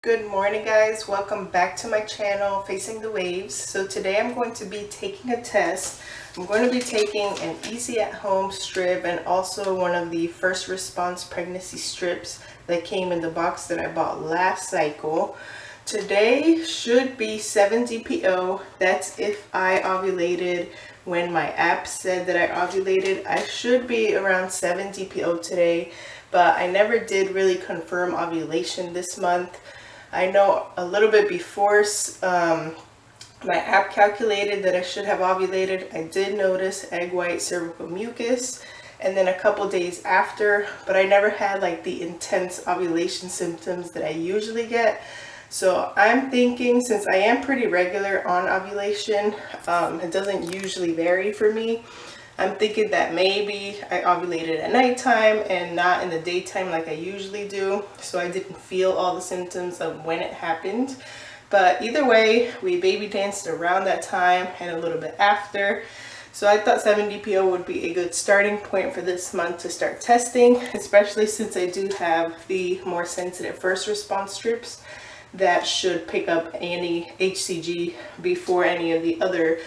Good morning, guys. Welcome back to my channel, Facing the Waves. So today I'm going to be taking a test. I'm going to be taking an easy at home strip and also one of the first response pregnancy strips that came in the box that I bought last cycle. Today should be 7 DPO. That's if I ovulated when my app said that I ovulated. I should be around 7 DPO today, but I never did really confirm ovulation this month. I know a little bit before my app calculated that I should have ovulated. I did notice egg white, cervical mucus, and then a couple days after, but I never had like the intense ovulation symptoms that I usually get. So I'm thinking, since I am pretty regular on ovulation, it doesn't usually vary for me. I'm thinking that maybe I ovulated at nighttime and not in the daytime like I usually do, so I didn't feel all the symptoms of when it happened. But either way, we baby danced around that time and a little bit after. So I thought 7 DPO would be a good starting point for this month to start testing, especially since I do have the more sensitive first response strips that should pick up any HCG before any of the other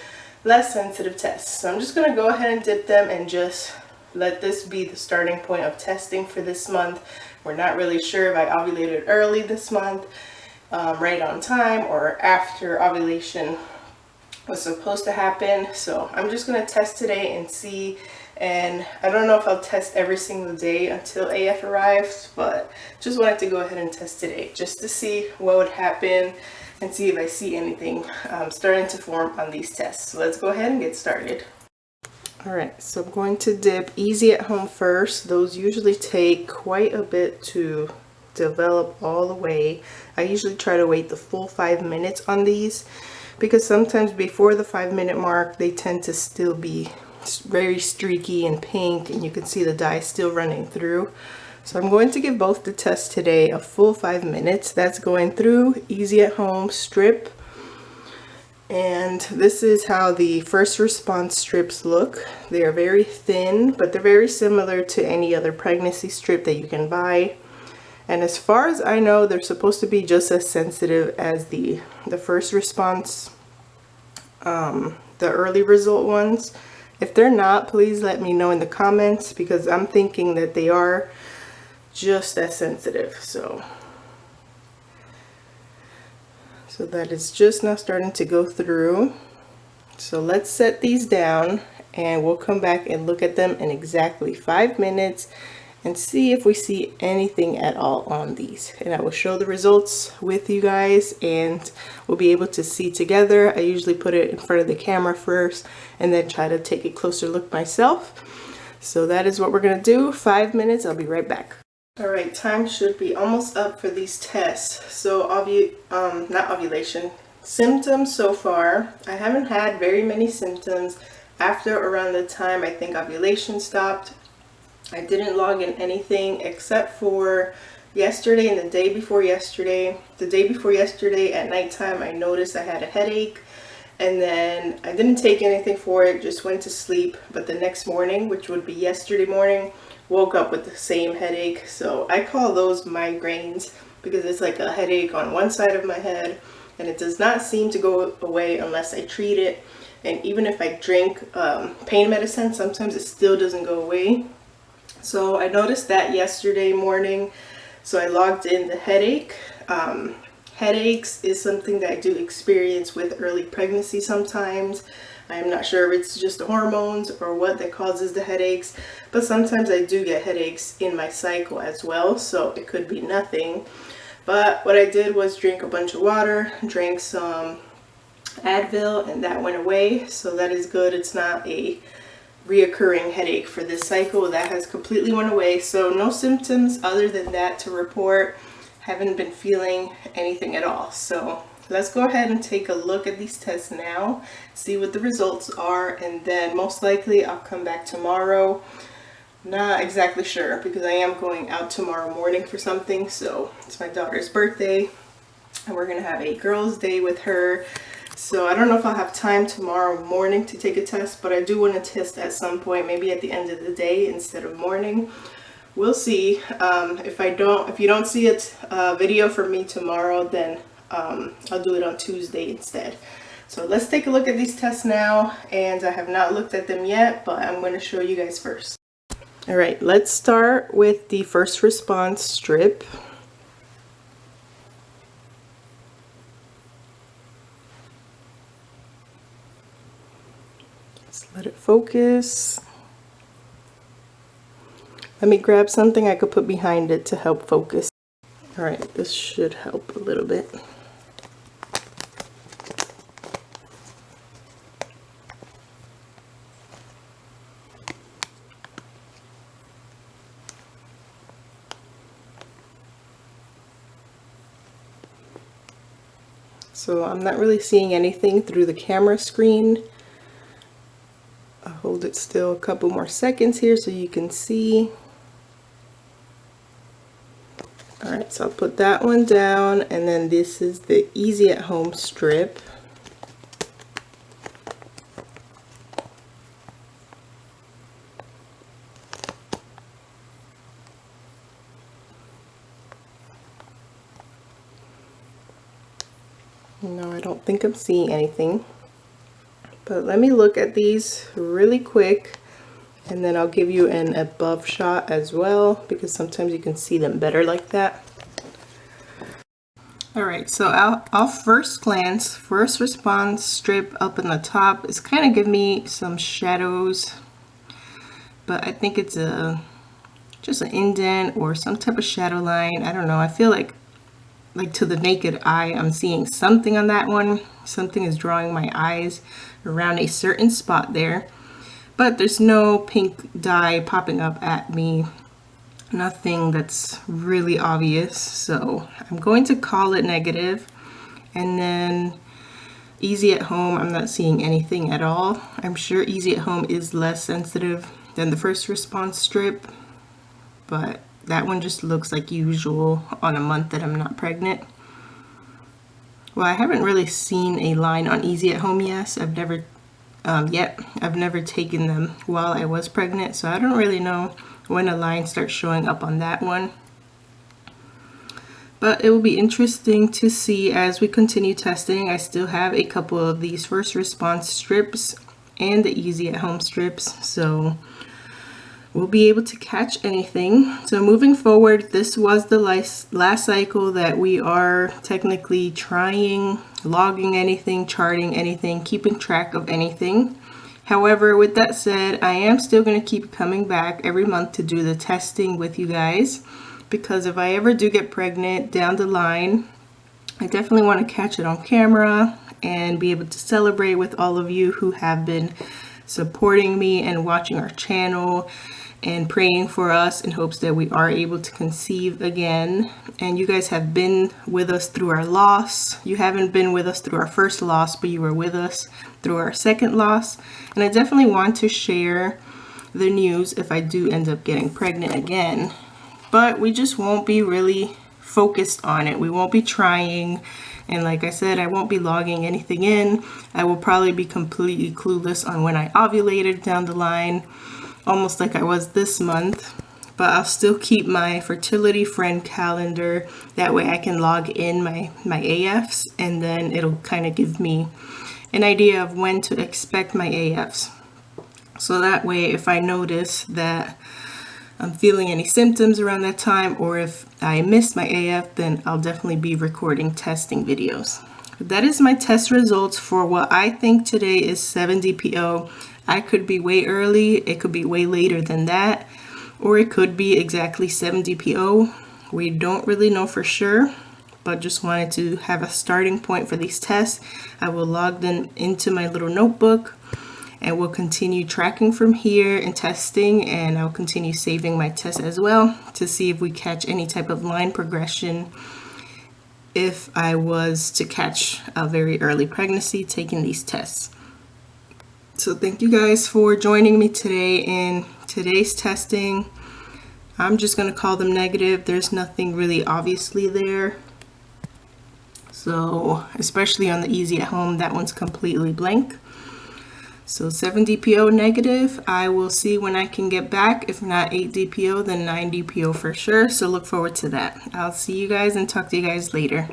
less sensitive tests. So I'm just going to go ahead and dip them and just let this be the starting point of testing for this month. We're not really sure if I ovulated early this month, right on time, or after ovulation was supposed to happen. So I'm just going to test today and see. And I don't know if I'll test every single day until AF arrives, but just wanted to go ahead and test today just to see what would happen and see if I see anything starting to form on these tests. So let's go ahead and get started. Alright, so I'm going to dip easy at home first. Those usually take quite a bit to develop all the way. I usually try to wait the full 5 minutes on these because sometimes before the 5-minute mark they tend to still be very streaky and pink, and you can see the dye still running through. So I'm going to give both the tests today a full 5 minutes. That's going through easy at home strip. And this is how the first response strips look. They are very thin, but they're very similar to any other pregnancy strip that you can buy. And as far as I know, they're supposed to be just as sensitive as the first response, the early result ones. If they're not, please let me know in the comments, because I'm thinking that they are just as sensitive. So that is just now starting to go through. So let's set these down and we'll come back and look at them in exactly 5 minutes and see if we see anything at all on these. And I will show the results with you guys and we'll be able to see together. I usually put it in front of the camera first and then try to take a closer look myself. So that is what we're going to do. 5 minutes. I'll be right back. Alright, time should be almost up for these tests. So not ovulation, symptoms so far. I haven't had very many symptoms after around the time I think ovulation stopped. I didn't log in anything except for yesterday and the day before yesterday. The day before yesterday at nighttime I noticed I had a headache, and then I didn't take anything for it, just went to sleep. But the next morning, which would be yesterday morning, woke up with the same headache. So I call those migraines because it's like a headache on one side of my head and it does not seem to go away unless I treat it. And even if I drink pain medicine, sometimes it still doesn't go away. So I noticed that yesterday morning, so I logged in the headache. Headaches is something that I do experience with early pregnancy sometimes. I'm not sure if it's just the hormones or what that causes the headaches, but sometimes I do get headaches in my cycle as well, so it could be nothing. But what I did was drink a bunch of water, drank some Advil, and that went away, so that is good. It's not a reoccurring headache for this cycle. That has completely went away, so no symptoms other than that to report. Haven't been feeling anything at all. So let's go ahead and take a look at these tests now, see what the results are, and then most likely I'll come back tomorrow. Not exactly sure because I am going out tomorrow morning for something. So it's my daughter's birthday and we're gonna have a girls' day with her. So I don't know if I'll have time tomorrow morning to take a test, but I do want to test at some point, maybe at the end of the day instead of morning. we'll see. If you don't see a video from me tomorrow, then I'll do it on Tuesday instead. So let's take a look at these tests now, and I have not looked at them yet, but I'm going to show you guys first. All right, let's start with the first response strip. Let's let it focus. Let me grab something I could put behind it to help focus. All right, this should help a little bit. So I'm not really seeing anything through the camera screen. I'll hold it still a couple more seconds here so you can see. Alright, so I'll put that one down, and then this is the Easy at Home strip. No, I don't think I'm seeing anything. But let me look at these really quick, and then I'll give you an above shot as well, because sometimes you can see them better like that. Alright, so I'll first glance, first response strip up in the top is kind of give me some shadows, but I think it's just an indent or some type of shadow line. I don't know. I feel like to the naked eye, I'm seeing something on that one. Something is drawing my eyes around a certain spot there, but there's no pink dye popping up at me. Nothing that's really obvious. So I'm going to call it negative. And then Easy at Home, I'm not seeing anything at all. I'm sure Easy at Home is less sensitive than the first response strip, but that one just looks like usual on a month that I'm not pregnant. Well, I haven't really seen a line on Easy at Home yet. I've never taken them while I was pregnant, so I don't really know when a line starts showing up on that one. But it will be interesting to see as we continue testing. I still have a couple of these first response strips and the Easy at Home strips, so we'll be able to catch anything. So moving forward, this was the last cycle that we are technically trying, logging anything, charting anything, keeping track of anything. However, with that said, I am still going to keep coming back every month to do the testing with you guys, because if I ever do get pregnant down the line, I definitely want to catch it on camera and be able to celebrate with all of you who have been supporting me and watching our channel and praying for us in hopes that we are able to conceive again. And you guys have been with us through our loss. You haven't been with us through our first loss, but you were with us through our second loss. And I definitely want to share the news if I do end up getting pregnant again. But we just won't be really focused on it. We won't be trying. And like I said, I won't be logging anything in. I will probably be completely clueless on when I ovulated down the line, almost like I was this month. But I'll still keep my fertility friend calendar. That way I can log in my AFs, and then it'll kind of give me an idea of when to expect my AFs. So that way, if I notice that I'm feeling any symptoms around that time, or if I miss my AF, then I'll definitely be recording testing videos. That is my test results for what I think today is 7 DPO. I could be way early, it could be way later than that, or it could be exactly 7 DPO. We don't really know for sure, but just wanted to have a starting point for these tests. I will log them into my little notebook, and we'll continue tracking from here and testing, and I'll continue saving my tests as well to see if we catch any type of line progression if I was to catch a very early pregnancy taking these tests. So thank you guys for joining me today in today's testing. I'm just going to call them negative. There's nothing really obviously there. So especially on the Easy at Home, that one's completely blank. So 7 DPO negative, I will see when I can get back. If not 8 DPO, then 9 DPO for sure. So look forward to that. I'll see you guys and talk to you guys later.